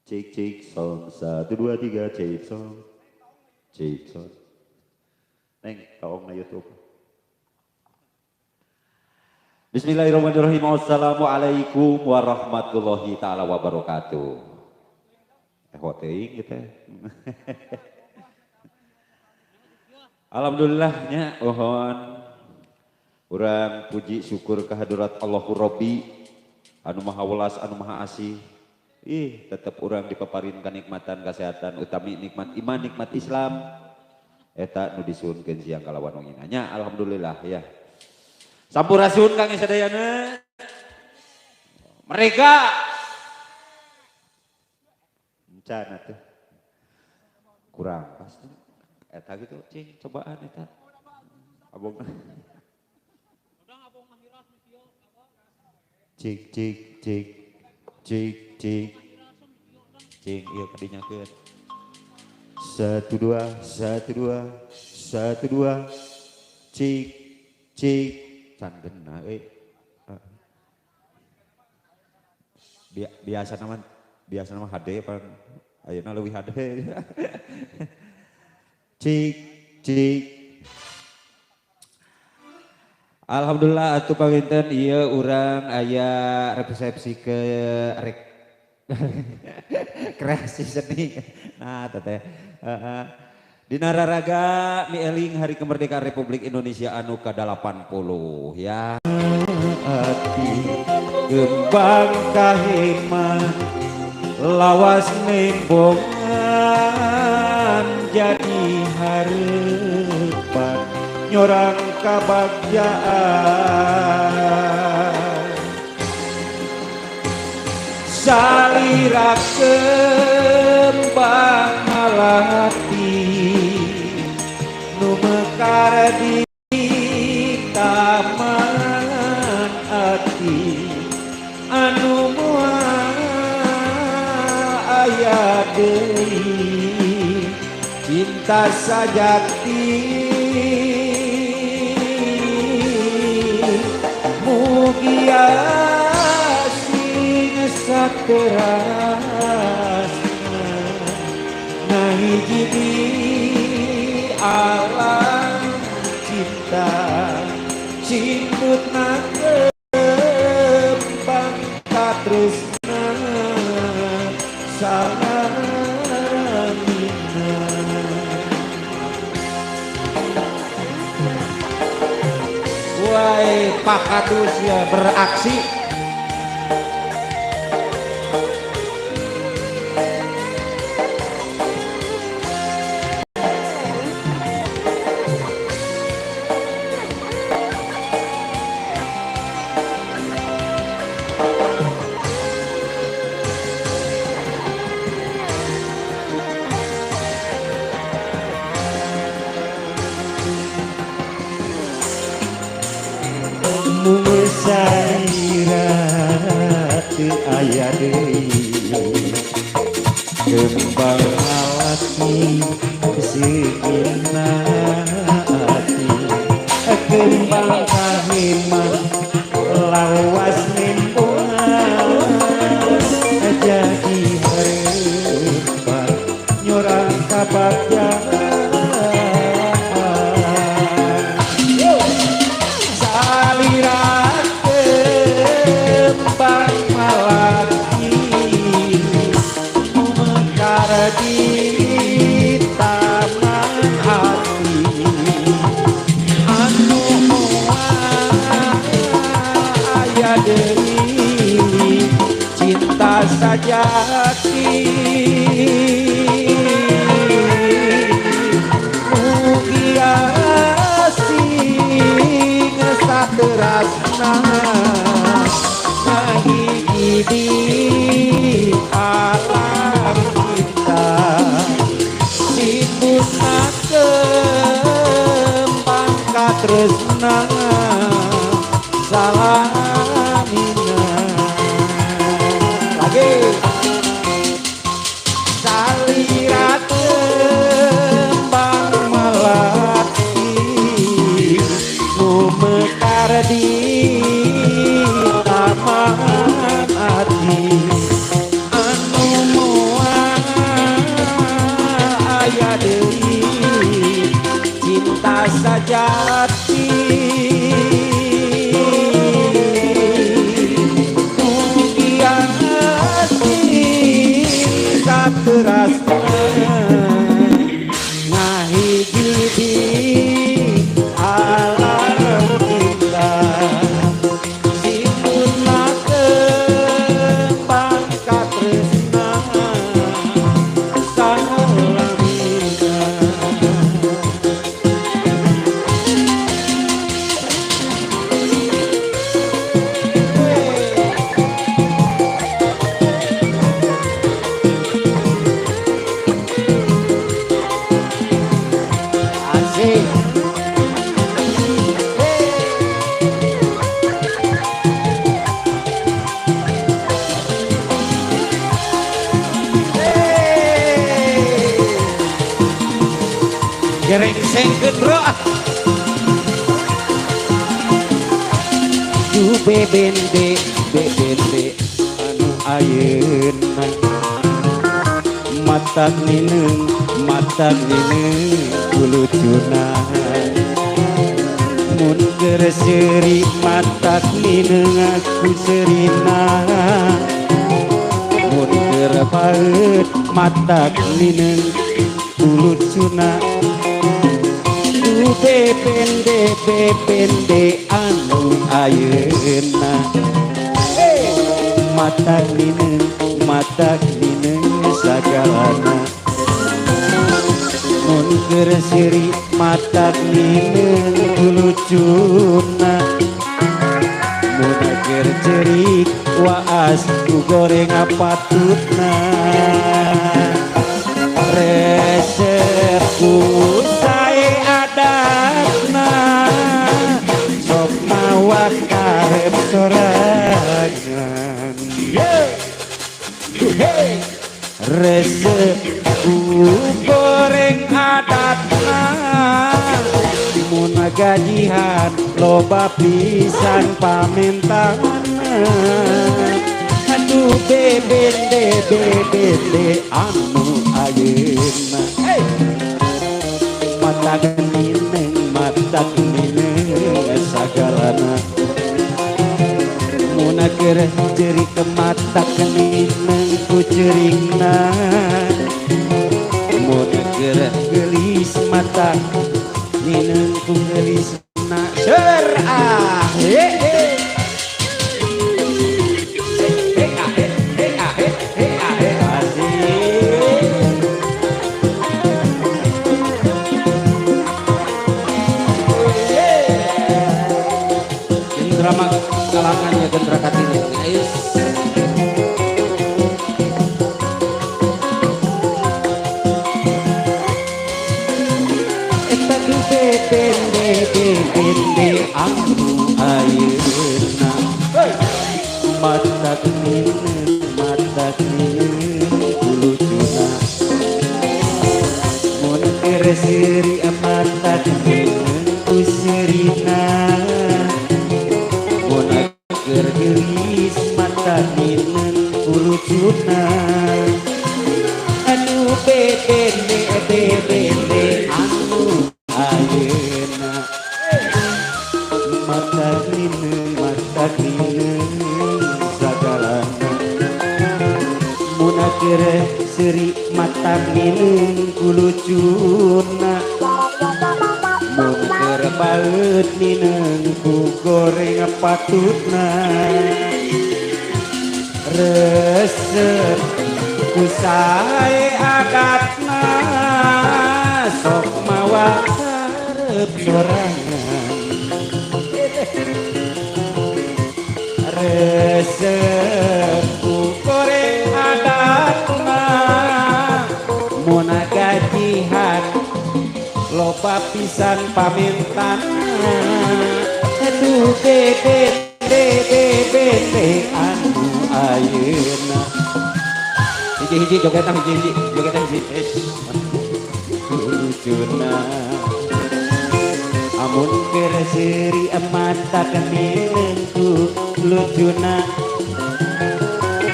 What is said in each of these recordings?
Cek cek sound 1 2 3 cek sound cek sound. Neng kaong na YouTube. Bismillahirrahmanirrahim. Assalamualaikum warahmatullahi taala wabarakatuh. Hoteing gitu. Alhamdulillahnya mohon urang puji syukur kehadirat Allahu Rabbi anu maha welas anu maha asih. Tetap orang dipaparin kenikmatan kesehatan utami nikmat iman nikmat Islam eta nu disuunkeun siang kalawan wenginanya alhamdulillah ya. Sampurasun Kang sadayana. Mereka encana tuh kurang pasti eta gitu cing cobaan eta abong cik cik cik cik cik cik iya kadinya keun 1 2 1 2 cik cik can genah biasa nama HD pan ayeuna leuwih HD cik cik. Alhamdulillah atuh paminten ieu urang aya resepsi ke kreasi seni. Nah teteh dina raraga mieling hari kemerdekaan Republik Indonesia anu ke-80 ya. Hati gembang kaheman lawas nembongan jadi harapan nyorang kabagjaan salira kembang alati nu mekar di taman ati anu moal aya deui cinta sajati mugia sing saterasna ngahiji di alam cinta cindutna kembang katresna salamina. Wai Pak Kadus ya beraksi. Aya deui kembang alati sigina ati kembang kaheman lawas nembongan jadi harapan nyorang kabagjaan salira kembang malati mekar di taman hati anu moal aya deui cinta sajati mugia sing saterasna di alam kita sibukna kembang katresna salamina lagi salira kembang melati nu mekar di taman ati anu rasa jati mugian hati saterasna ngahiji di alam kita simpunna kembang katresna salamina asik. Gereng sengkeun bro du bebende anu ayeuna matak nineung kulucuna mun keur seuri matak nineung aku serina mun keur paeut matak nineung kulucuna bepende anu ayeuna matak nineung sagalana mun keur seuri matak nineung kulucuna mun keur cerik waas ku goreng patutna resepku sae adatna sok mawa karep sorangan resepku goreng adatna mun gajihan loba pisan pamentanganna aduh bebende anu ayeuna matak nineung sagalana mun keur cerik ke matak nineung ku ceringna mun keur geulis matak nineung ku geulisna seur drama kalangannya Gendra Kartini guys. Eta du bepende aku ayeuna matak nineung kulucuna mun keur seuri matak nineung ku serina keur geulis matak nineung kulucuna aduh bebende anu ayeuna matak nineung sagalana mun keur seuri matak nineung kulucuna mun keur paeut nineung ku goreng patutna resep ku sae adatna sok mawa karep sorangan resep ku goreng adatna mun gajihan loba pisan pamentan aduh bebende anu ayeuna hiji jogetan hiji lucuna amun keur seuri matak nineung lucuna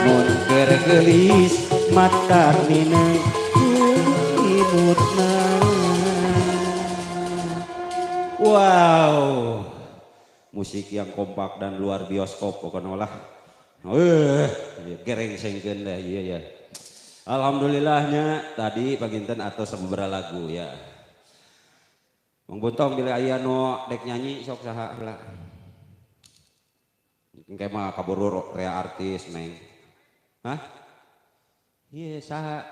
mun keur geulis matak nineung imutna Wow, musik yang kompak dan luar bioskop pokoknya lah. Gereng sengkeun dah iya ya. Alhamdulillahnya tadi paginten atau sababaraha lagu ya. Mang Buntong bila aya nu dek nyanyi sok saha heula. Engke mah kaburu rea artis neng. Hah? Iya saha.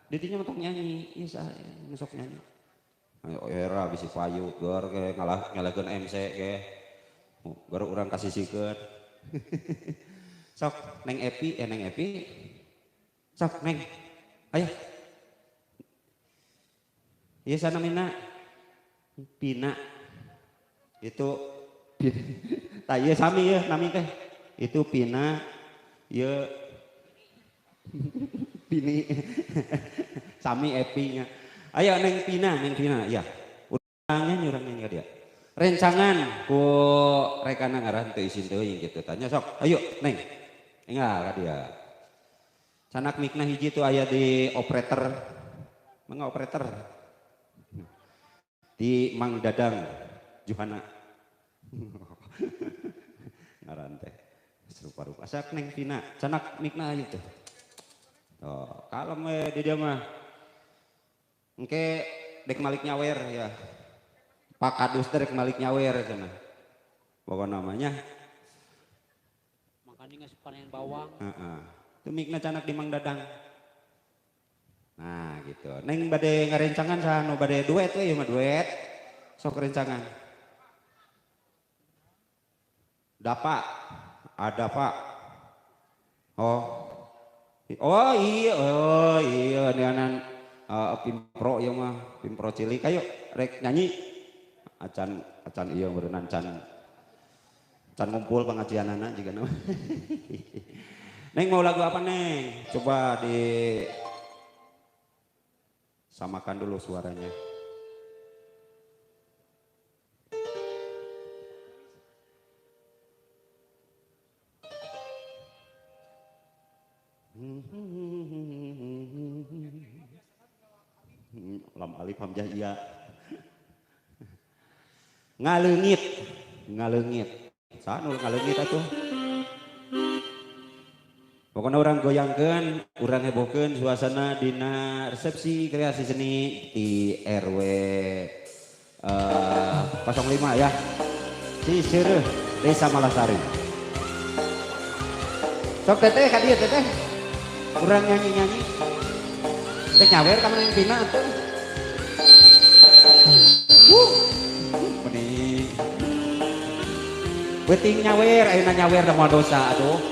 Didinya mah nyanyi, iya saha sok nyanyi. Ayo era bisi payu gor ke ngalakeun MC ke. Baru urang kasisikeun. Sok Neng Epi, Neng Epi. Sok Neng. Ayo. Iya sana Mina. Pina. Itu tah ieu sami ya nami teh. Itu Pina. Ieu Pini. Sami Epinya. Ayo Neng Pina ya. Urang nyanyi ka dia. Rencangan ku rekana ngaran teu isin teuing gitu. Tanya sok, ayo Neng. Enggal ka dia. Sanak mikna hiji tuh aya di operator. Mangga operator. Di Mang Dadang Johana. Ngaran teh. Serupa-rupa. Sak Neng Pina, sanak mikna ieu teh. Oh, kalem we di dia mah. Engke dek malik nyawer ya. Pak Kadus dek malik nyawer cenah. Pokok namanya. Makanya nggak panen bawang. Itu mikna canak di Mang Dadang. Nah gitu. Neng bade ngarencangan sanu bade duet we mah duet. Sok rencangan. Dapa. Ada Pak. Oh iya nianan pimpro ya mah pimpro cilik ayo rek nyanyi acan iya berenang can ngumpul pengajianana juga nama. Neng mau lagu apa Neng? Coba di samakan dulu suaranya. Lam alif hamzah iya. Ngaleungit. Sanu ngaleungit atuh. Pokoknya orang goyangkeun, orang hebohkeun suasana dina resepsi kreasi seni di RW 05 ya. Ciseureum Desa Malasari. Sok teteh ka dieu teteh. Urang nyanyi-nyanyi. Teh nyawer ka Neng Pina atuh. Bening. Beuting nyawer, ayeuna nyawer da moal dosa atuh.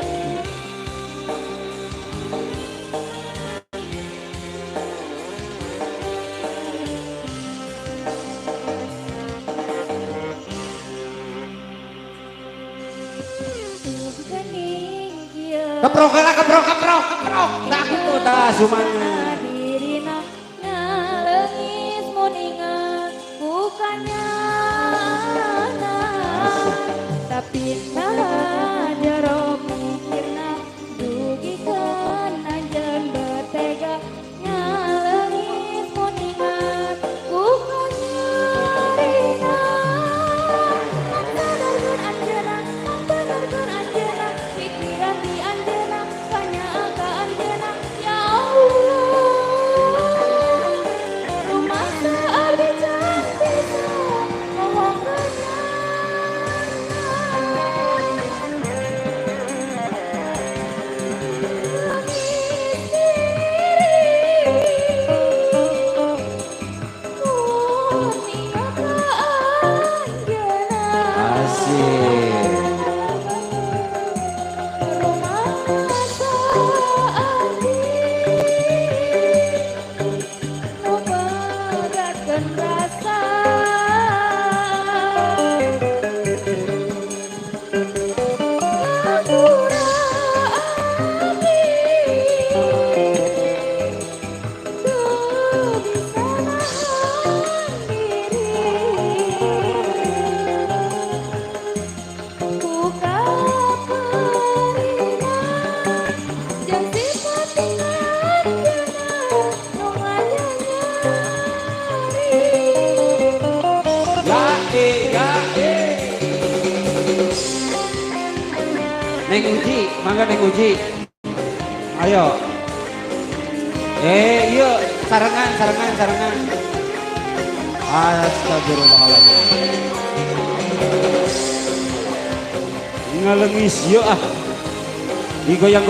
Keprok. Tak gitu dah sumanya. Dirina ngalengis mun ingat bukannya tapi nah jero pikirna dugikeun anjeun betega ngalengis mun ingat bukannya rina sadarkeun anjeunna sadarkeun anjeunna pikiran di anjeunna ka anjeunna ya Allah rumah seabdi can bisa ngomongkeunna Ya Neng Uji, mangga Neng Uji. Ayo. Iya, sarangan. Astagfirullahaladzim. Ngalengis yuk ah. Digoyang.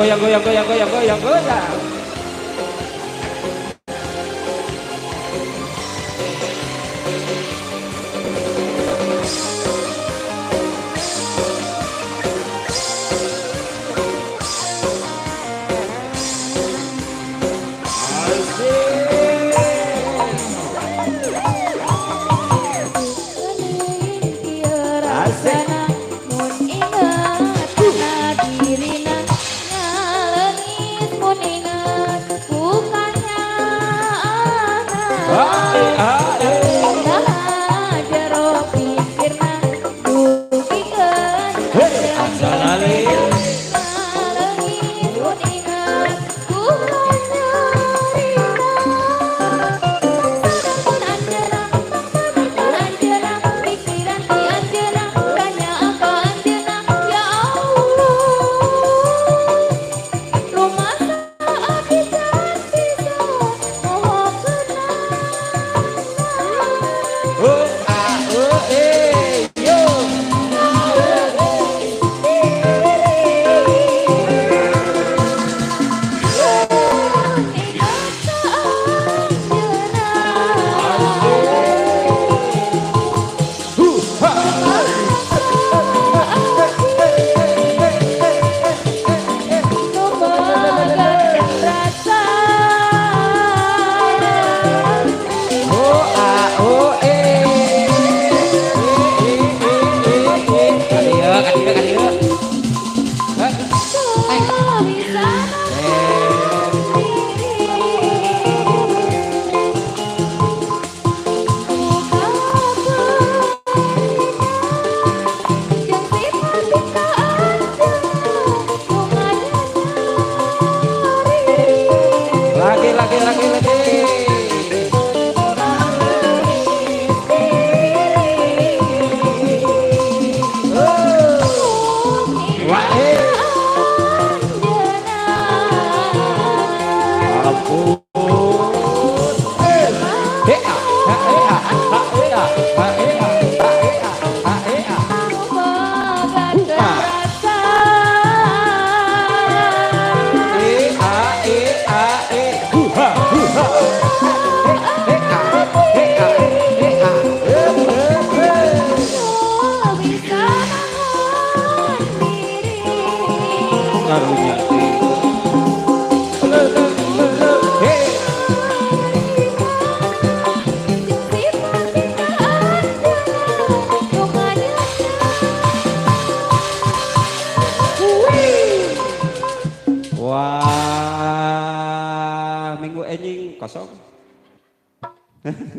Kosong.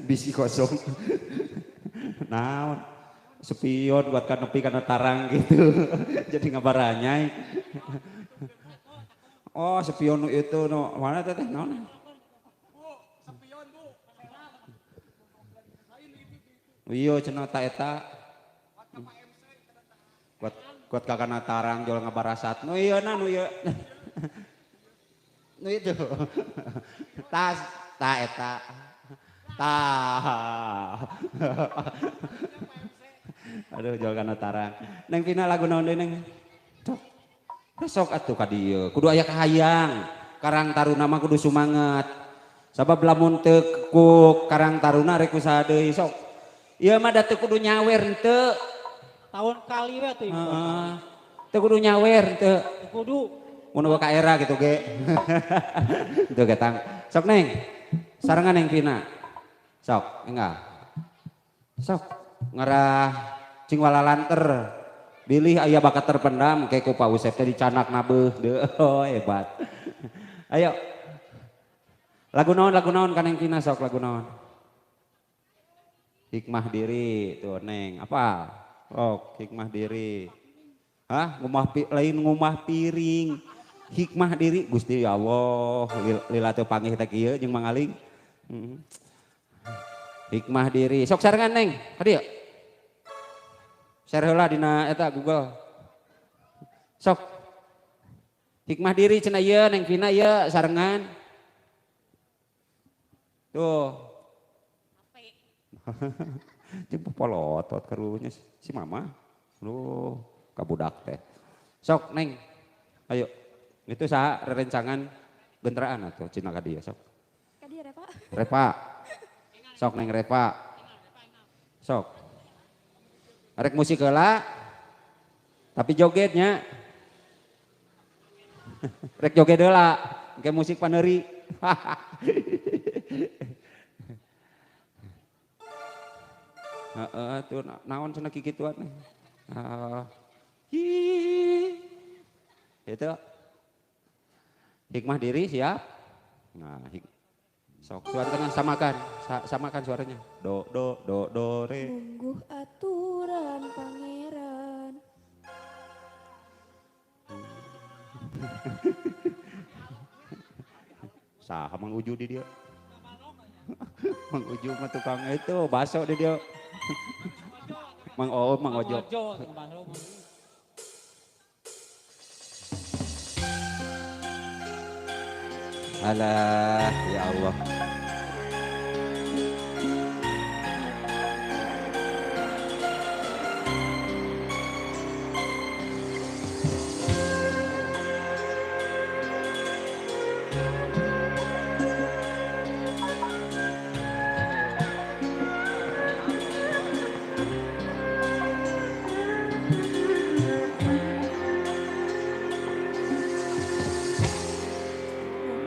Bisi kosong. Nah, spion buat kanepi karena tarang gitu. Jadi ngabaranyai. Oh, spion itu no mana teteh non? Iya cenah ta eta. Buat kakana tarang jual ngabarasat. Nu ieu na nu ieu. Nu itu. Tas ta eta. Ta. Aduh jual kana tarang. Neng Tina lagu naon deui Neng? Sok atuh ka dieu. Kudu aya kahayang. Karang Taruna mah kudu sumanget. Sabab lamun teu ku Karang Taruna rek usaha deui sok. Ieu mah da teu kudu nyawer henteu. Tahun kali we tuh. Heeh. Teu kudu nyawer henteu. Kudu. Mun ka era gitu ge. Itu getang. Sok Neng. Sarangan Neng Vina. Sok, enggak. Sok ngarah cing walalanter. Bilih aya bakat terpendam kayak ku Pak Usep teh dicanak nabeuh deuh. Oh, hebat. Ayo. Lagu naon ka Neng Vina sok lagu naon? Hikmah diri tuh Neng. Apa? Oh, hikmah diri. Hah? Lain ngumah piring. Hikmah diri Gusti ya Allah lila teu panggih teh kieu jeung Mang Aling. Hikmah diri. Sok sarangan Neng. Ka dieu. Share heula dina eta Google. Sok. Hikmah diri cenah ieu Neng Vina ieu sarengan. Tuh. Tipe polotot karunya si mama. Lu kabudak teh. Sok Neng. Ayo. Itu saha rerencangan genteraan atuh cina ka dieu sok. Ka dieu Reva. Reva. Sok Neng Reva. Sok. Arek musik heula. Tapi jogetnya. Rek joget heula. Engke musik paneuri. Heeh tuh naon cenah kikituan. Itu hikmah diri siap. Nah, sok suara tengah samakan suaranya. Do re. Nunggu aturan pangeran. Saha Mang Uju di dia. Mang Uju mah tukang itu baso di dia. Mang Ojo. Alah, ya Allah.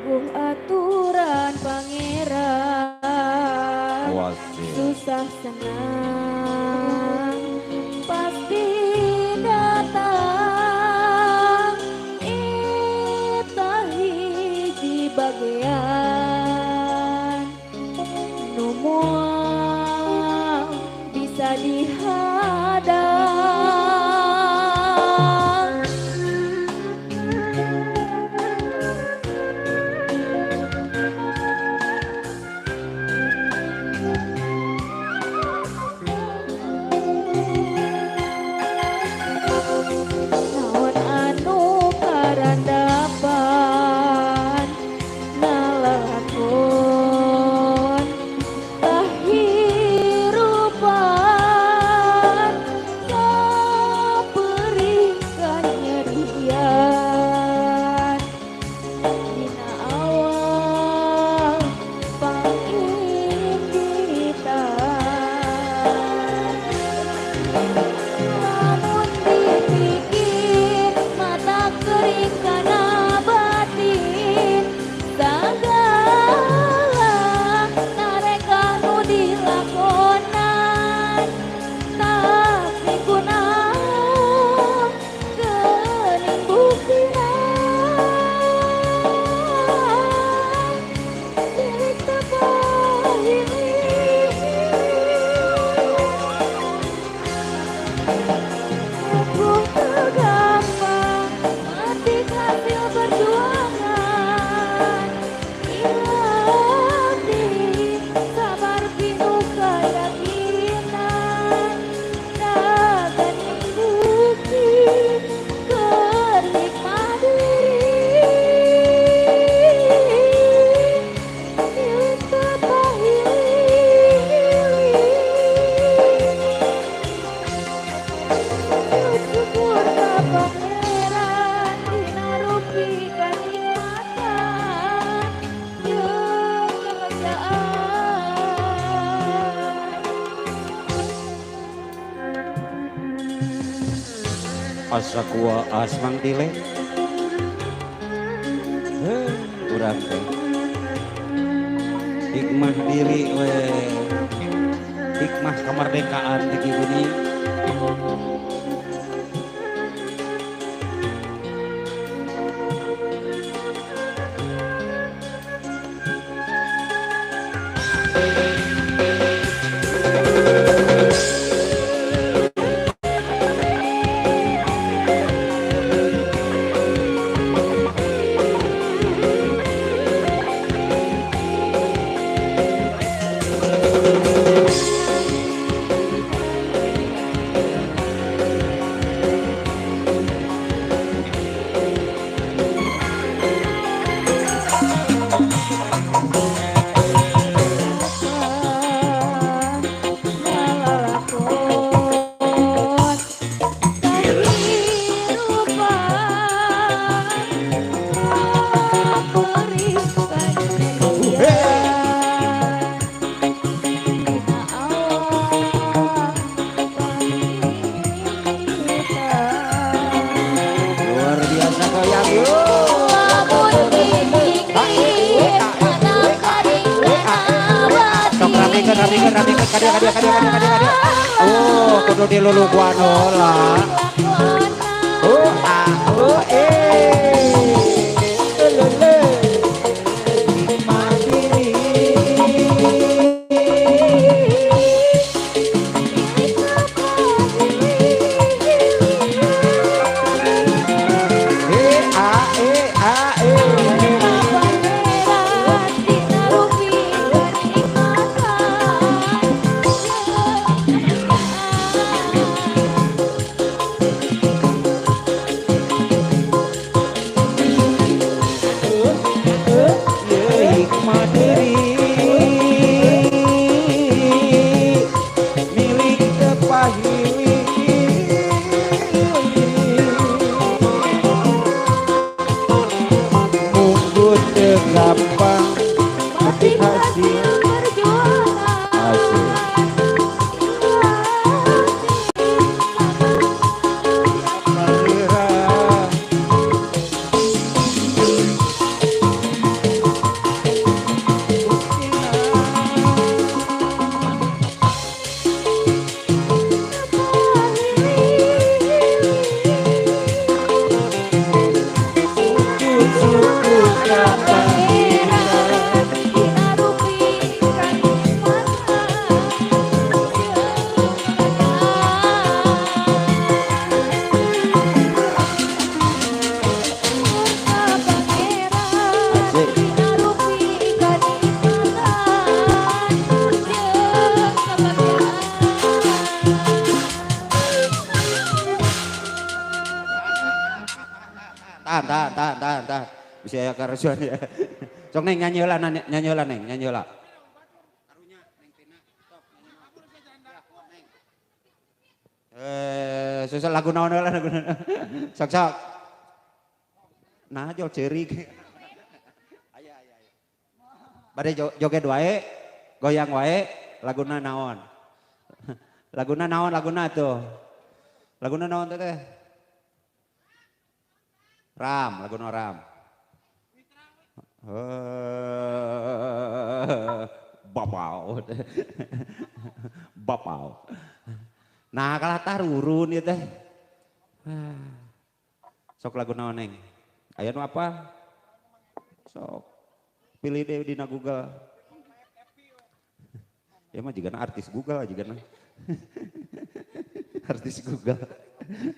Nunggu aturan pangeran. Wasih. Susah senang pasti datang. Eta hiji bagean nu moal bisa dihadang. Naon anu karandapan nalakon kahirupan kapeuringkan nyerian dina awal panginggitan. Lamun dipikir mata kering kana batin, sagala nareka nu dilakonan, tapi kunaon geuning buktina. Diri teu pahili. Sungguh tergampang mati hasil perjuangan. Ilatih sabar pinuh keyakinan. Dagan bukti keur hikmah diri. Pilih syukur ka pangeran dina rupi kanikmatan jeung kebahagiaan. Asa kuah asmang tile. Urang teh. Hikmah diri we. Hikmah kemerdekaan teh gini. rapikan kadia. Oh, kudu dilulukuan heula. Oh, lele. Gampang metik hasil asik. Tahan. Bisa ya karusuan ya. Sok Neng nyanyi heula Neng, nyanyi heula. Susah lagu naon heula lagu. Sok. Nah, jol ceurik. Aya. Bade joget wae, goyang wae, laguna naon? Laguna tuh. Laguna naon teh? Laguna Ram. Bapau. Nah, kalah tarurun ieu teh. Sok lagu naon Neng? Aya nu apa? Sok. Pilih deh dina Google. Ya mah jigana artis Google jigana. Artis Google.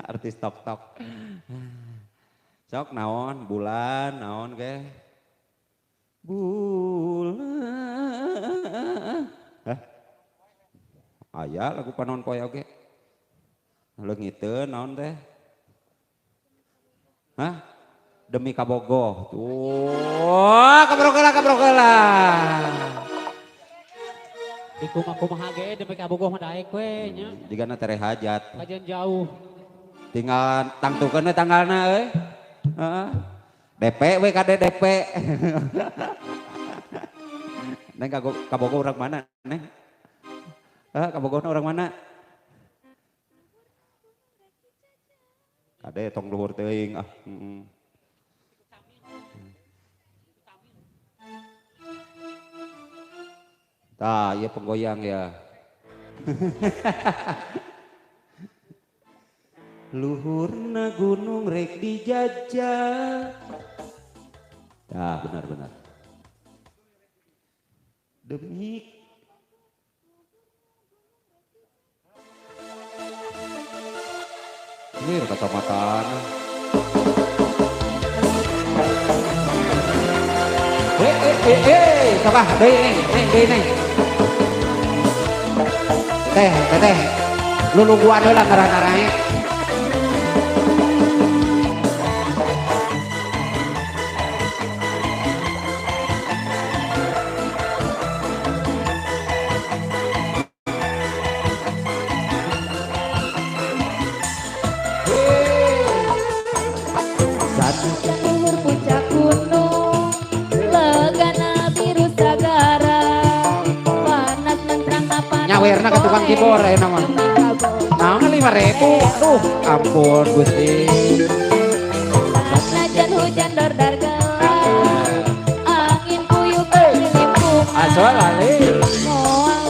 Artis tok. Sok naon bulan naon ke? Bulan. Hah? Aya lagu panaon poe oge. Leungiteun naon teh? Hah? Demi kabogoh. Tuh, kabrogela. Di kumaha ge demi kabogoh mah daek we nya. Jigana tere hajat. Kajian jauh. Tinggal tangtukeun we tanggalna euy. Heeh. DP we kade DP. Neng kabogoh urang mana, Neng? Kabogohna urang mana? Kade tong luhur teuing Tah, ieu penggoyang ya. Luhurna gunung rek dijajah. Ya benar. Demi ini kacamataan. Coba deui Neng. Teh. Luluguan heula ngaran-ngaranna. Puncak gunung legana biru sagara panas menterang apa Nyawerna ke tukang kibor ya nama. Naon 5.000. Aduh, ampun Gusti. Najan hujan dordar gelap angin puyuh kelimpung Asal ali. moal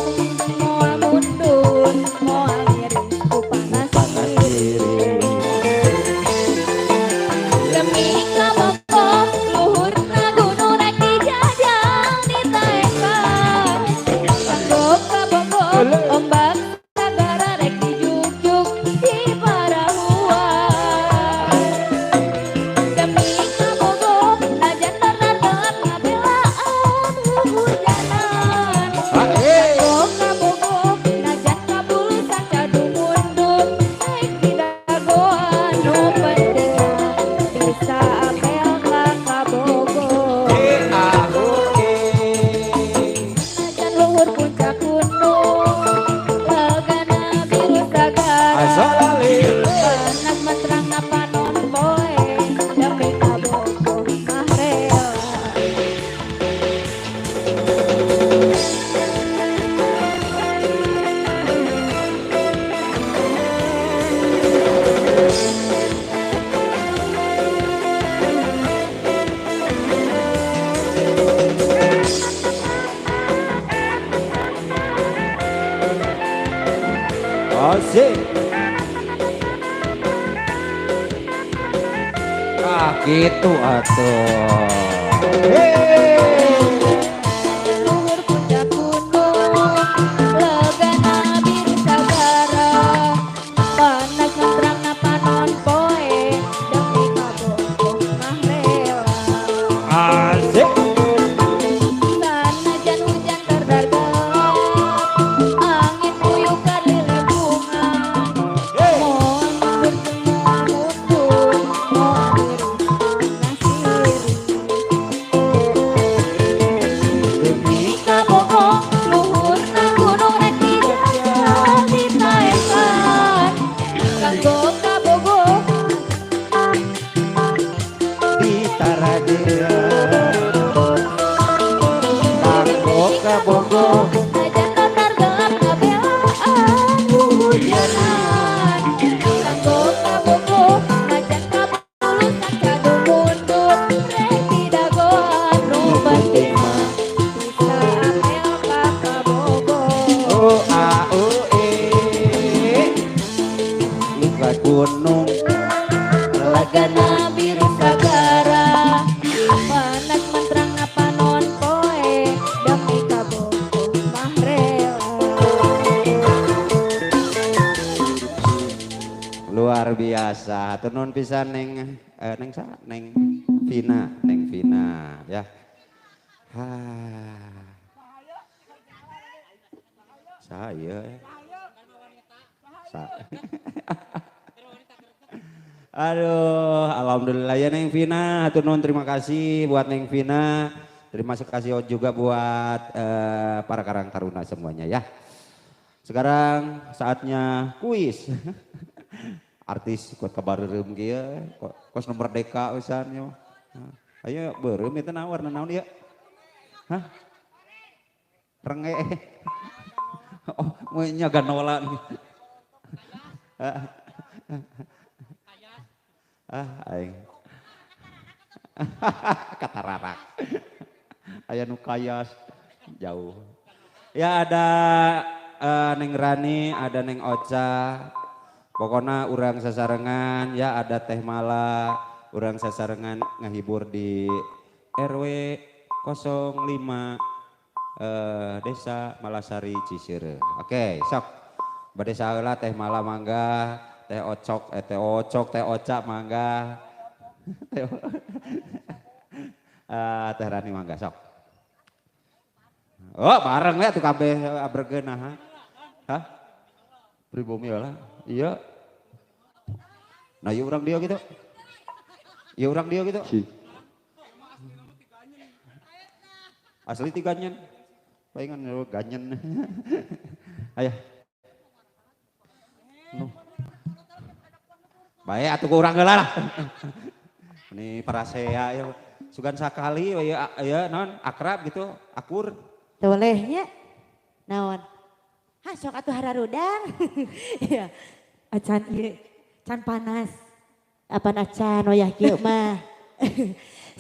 Asik. Ah gitu atuh. Luhur puncak gunung legana biru sagara panas ngetrangna panon poe demi kabogoh mah rela Asik. sanajan hujan dardar gelap angin puyuh kadele bunga moal mundur moal mundur moal diri demi kabogoh luhurna gunung rek dijajal ditaekan kanggo kabogoh Di Tarajea. Kanggo kabogoh. Ajan latar gelap kabelaan hujanan kanggo kabogoh ajan kabulusan kado mundur rek didagoan rubah tema bisa apel ka kabogoh Oh a oh Ikat gunung legana biru sagara panas menterang panon poe demi kabogoh mah rela luar biasa. Tenun pisan neng neng sa neng Vina ya. Saya Aduh, alhamdulillah ya Neng Vina, hatur nuhun terima kasih buat Neng Vina. Terima kasih juga buat para Karang Taruna semuanya ya. Sekarang saatnya kuis. Artis kuat kabar rem kieu, kos nomor merdeka usan ya. Ayo beureum eta warna naon ya? Hah? Renge. Oh, mau nyaga nola nih. Aing. Kata rarak. Aya nu kayas jauh. Ya ada Neng Rani, ada Neng Ocha. Pokoknya urang sasarengan ya ada Teh Mala, urang sasarengan ngahibur di RW 05 Desa Malasari Cisere. Oke, sok. Bade saheula Teh Mala mangga, Teh Ocha mangga. Teh Rani mangga sok. Oh, bareng ya tuh kabeh abregeun hah? Pribumi lah. Iya. Nah, ieu urang dia gitu. Ieu urang dia gitu. Asli ti ganyen. Palingan ganyen. Aya. Bae atuh urang heula lah. Ini parasea ya. Sugan sakali ya naon akrab gitu, akur. Tolehnya naon? Hah sok atuh hararudang. Ya. Acan ieu can panas. Apa acan wayah kieu mah.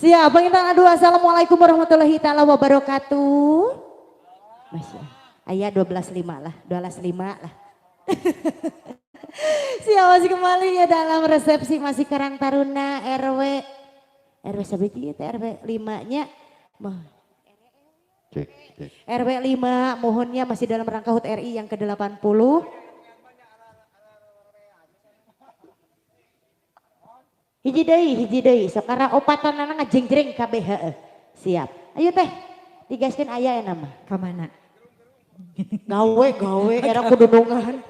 Siap, pengintan adu assalamualaikum warahmatullahi taala wabarakatuh. Masya ayah 12.5 lah, 12.5 lah. Siap masih kembali ya dalam resepsi masih Karang Taruna RW sabiji teh RW 5-nya. RW 5 mohonnya masih dalam rangka HUT RI yang ke-80. Hiji deui sakara opatanana ngajeng-jreng kabeh heueuh. Siap. Ayo teh digaskeun aya eta mah. Ka mana? Gawe era kudunungan.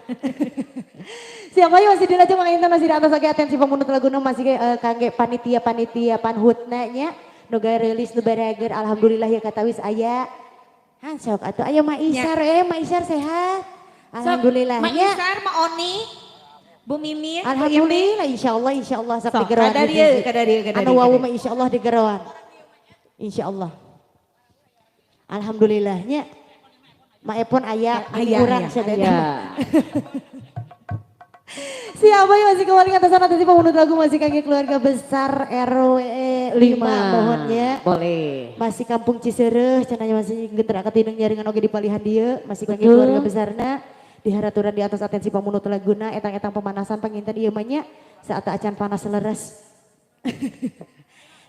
Siap ayo masih dilajeng manginten masih di atas lagi atensi pemunut laguna masih kangge panitia panhutna nya nu gawe rilis nu bereger alhamdulillah ya katawis aya. Han sok atuh aya Maisar sehat. Alhamdulillah nya. Maisar Ma Oni Bu Mimin, alhamdulillah insyaallah sok digeroan. Kada dieu. Anu wawu mah insyaallah digeroan. Insyaallah. Alhamdulillahnya Ma Epon aya urang sadaya. Siapa yang masih kembali atas atensi pemunut lagu masih kaki keluarga besar RW 5 mohonnya. Boleh. Masih kampung Cisereh cenanya masih genterak ketinung nyaringan oge di palihan dia masih kaki keluarga besarna. diharaturan di atas atensi pamunut laguna etang-etang pemanasan penginten ieu mah nya saat acan panas leres.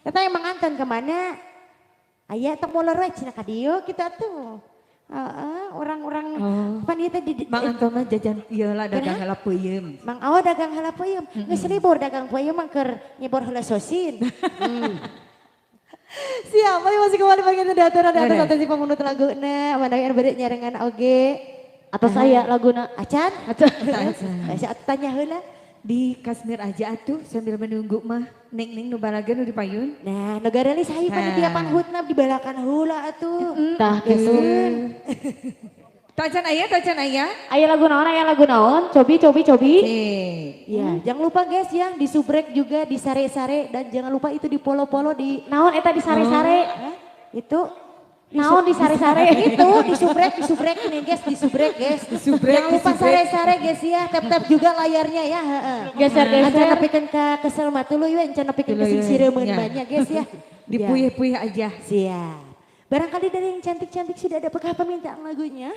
Eta emang anten kemana? Aya tong molor we cenah ka dieu kita tuh. Orang-orang pan ieu teh di Mang Anton mah jajan ieu lah dagang heula peuyeum. Mang Awa dagang heula peuyeum. Geus libur dagang peuyeum mah keur nyebor heula sosin. Siapa yang masih kembali bagian di atas atensi pamunut laguna mandayan beri nyarengan oge. Atau saya laguna. Acan? Saya tanya heula. Di Kasmir aja atuh sambil menunggu mah neng nu balageun nu dipayun. Nah, negara li sahi panitia panhutna dibalakan heula atuh. Tah kitu. Tacan aya. Aya lagu naon? Cobi. Ya, jangan lupa guys ya di subrek juga di sare-sare dan jangan lupa itu di polo-polo di Naon eta di sare-sare? itu Naon di sare-sare? itu di subrek nih guys, di subrek guys. Jangan lupa sare-sare guys ya, tap-tap juga layarnya ya, heeh. Geser-geser. Acan nepikeun ka kesel mah tuluy we, encan nepikeun ka sing sireumeuun Ya. banyak guys ya. Dipuyeh-puyeh aja. Siap. Barangkali dari yang cantik-cantik sudah ada apakah permintaan lagunya?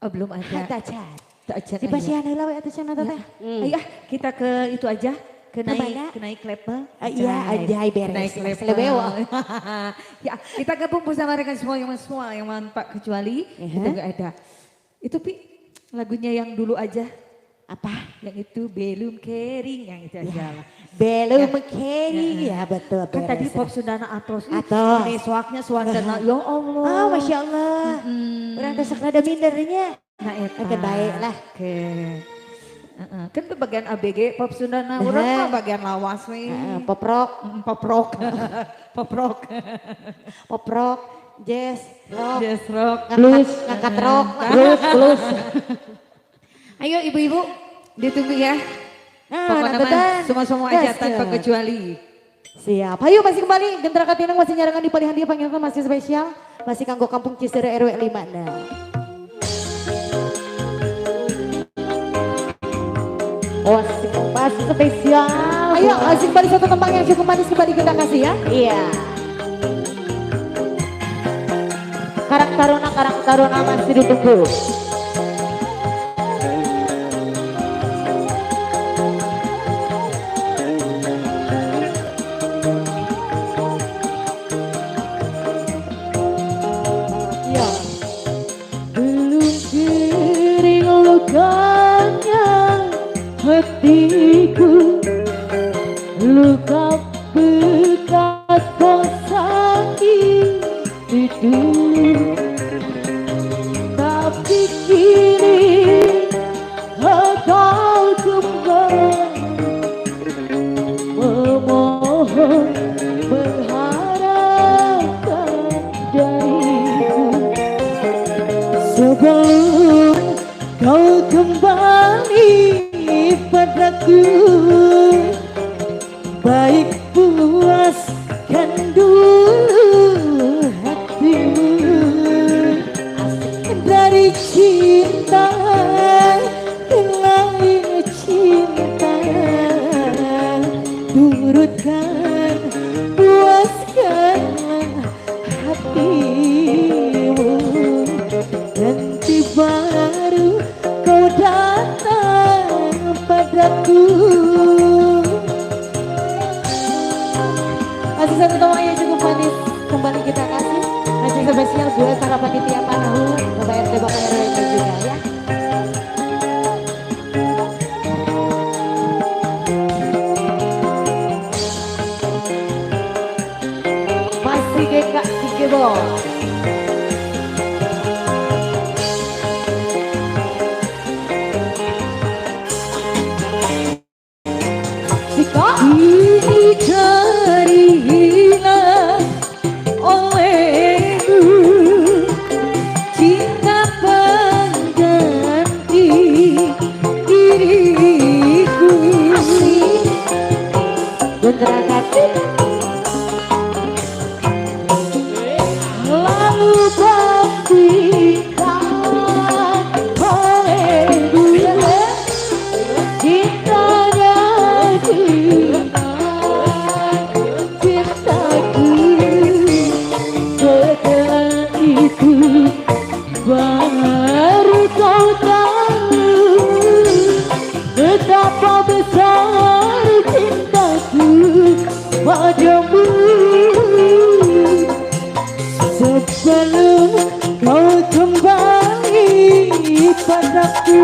Oh belum ada. Tacan. Tacan Di pasihan heula we atuh cenah teh. Ayo kita ke itu aja. Ke Kemana? naik level. Iya, ajai beres. Naik level. Selebewa. Ya, kita gabung bersama rekan semua yang manfaat kecuali itu enggak ada. Itu Pi lagunya yang dulu aja. Apa? Yang itu belum kering yang itu aja lah. Belum kering ya betul. Kan tadi beres. pop Sundana Atos. Atos. Ini soaknya suandana. Ya Allah. Oh, Masya Allah. Orang tesek rada mindernya. Nah, eta. Oke, baik lah. Oke. Kan itu bagian ABG pop Sundana. Orang mah bagian lawas we. Pop rock, Pop rock. Pop rock. pop rock, jazz, rock, Jazz rock. ngangkat rock. Blues. Ayo ibu-ibu ditunggu ya. Nah, Pokoknya nanti mah semua aja Yes, tanpa ya. kecuali. Siap. Ayo masih kembali. Gentra Katinang masih nyarangan di palihan dia panggilan masih spesial. Masih kanggo kampung Cisere RW 56. Masih spesial. Ayo masih kembali satu tembang yang cukup manis kembali kita kasih ya. Iya. Karang taruna masih ditunggu. Ya. Belum kering lukanya hatiku, luka bekas kau sakiti dulu, tapi kini kau kembali memohon mengharapkan dariku. Sebelum kau kembali padaku, baik puaskan dulu hatimu dari cinta ke lain cinta. Turutkan, puaskanlah hatimu. Nanti baru kau datang padaku. Masih satu tembang yang cukup manis kembali kita kasih. Masih spesial buat para panitia panahun. Bapak RT Bapak RW juga ya. Masih GK Bos. Ini terilah olehmu cinta pengganti diriku. Gentra Katinang lalu buktikan olehmu cintanya cintaku. Setelah itu baru kau tahu padamu sebelum kau kembali padaku.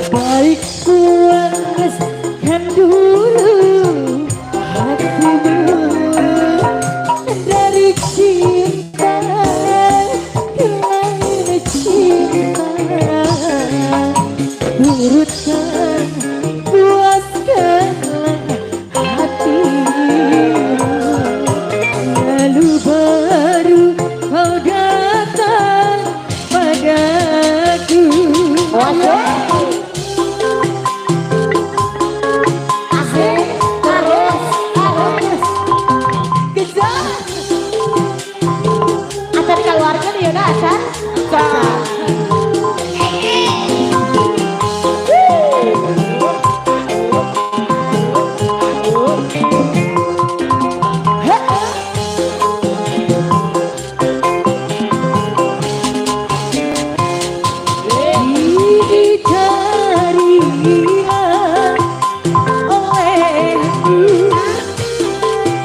Baik puaskan dulu hatimu dari cinta ke lain cinta. Turutkan, puaskanlah hatimu, lalu baru kau datang padaku. Acan keluarga dia udah acan.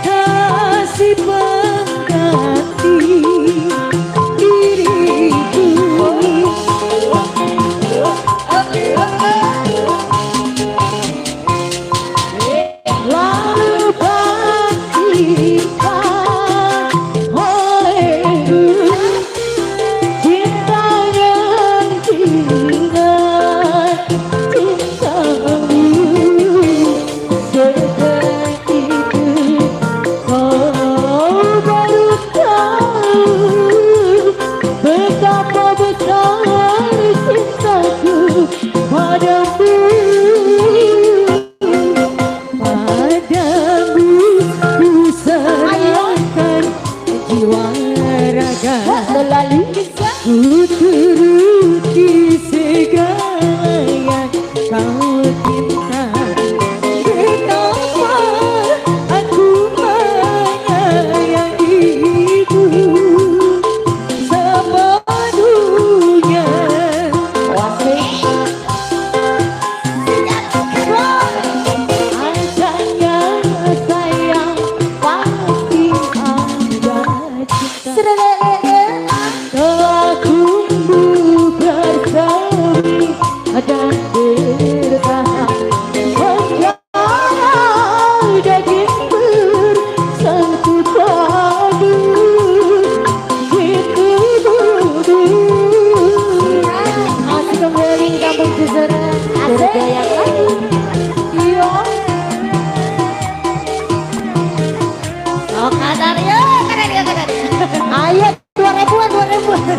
Kasih pengganti diriku. Lalu pastikan olehku cinta yang dengan cintamu. Seperti itu kau baru tahu betapa besar cintaku padamu. Padamu ku serahkan jiwa raga, ku turuti segala yang kau cinta. Betapa aku menyayangimu sepenuhnya. Adanya sayang pasti ada cinta. Telah tumbuh bersemi dan bertahan menjadi daging bersatu padu. Itu dulu asik kembali kampung Cicerem bergaya lagi. Iya. Oh kadar ya, kadar. Ayo 2000-an.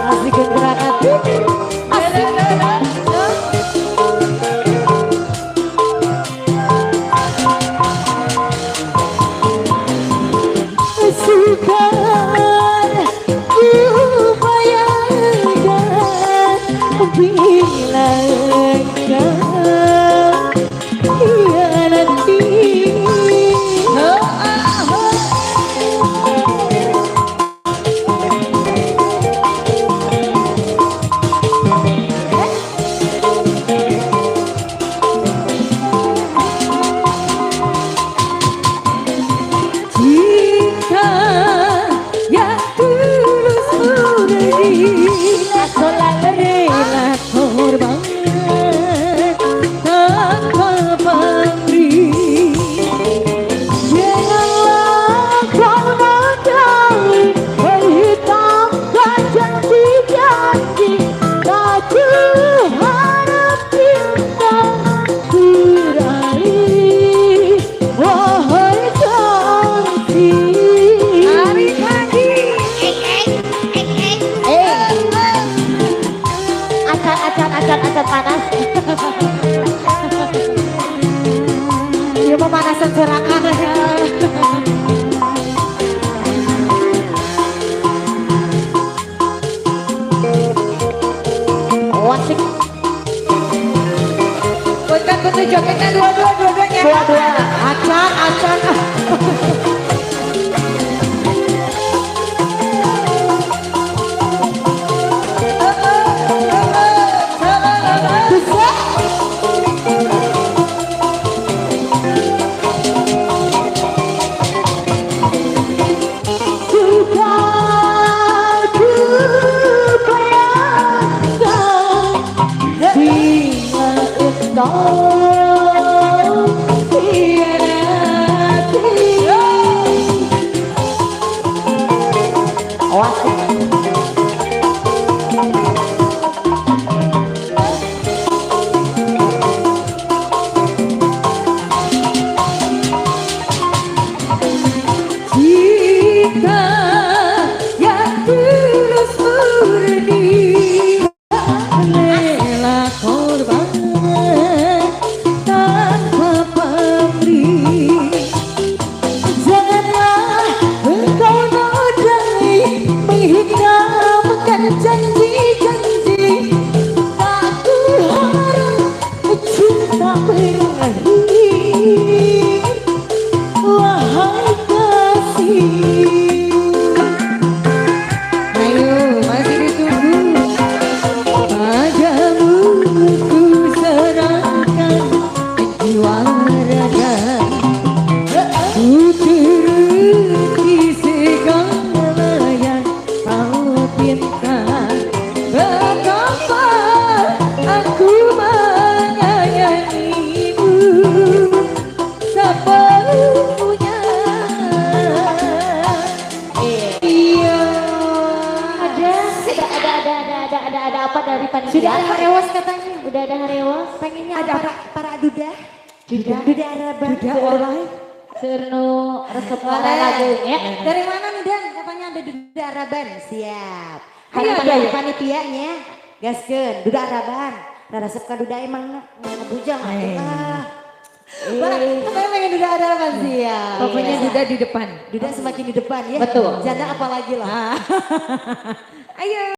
Asik gerakan sukar kubayangkan bila engkau hianati. Cinta yang tulus murni selalu rela korban tanpa pamrih. Janganlah kau mengetahui menghitamkan janji-janji, tak kuharap cinta berakhir. Wahai cantik, tarik lagi. Acan panas. Dia pemanasan serangan. Oh, asik. itu jogetnya dua-duanya. Dua-dua. Acan. Sudah kubayangkan bila engkau hianati. Awas. Cinta yang tulus murni rela korban tanpa pamrih. Janganlah engkau nodai menghinakan janji-janji. Tak kuharap cinta berakhir. Wahai kasih. Ayo masih ditunggu. Padamu ku serahkan jiwa raga. Ku turuti segala yang kau pinta. Betapa aku menyayangimu sepenuhnya. Iya. Ada apa dari panitia? Sudah ada harewas katanya. Udah ada harewas. Pengennya Ada apa? para duda. Duda Araban. Duda oleh. Serno resep para lagu ya. Dari mana nih Dan? Katanya ada Duda Araban. Siap. Ayo, Harapan ayo. panitianya. Gaskeun Duda Araban. Resep ka duda emang ngebujang atuh. Apa yang pengen Duda Araban siap. Pokoknya Duda di depan. Duda semakin di depan ya. Betul. Janda apalagi lah. Ayo.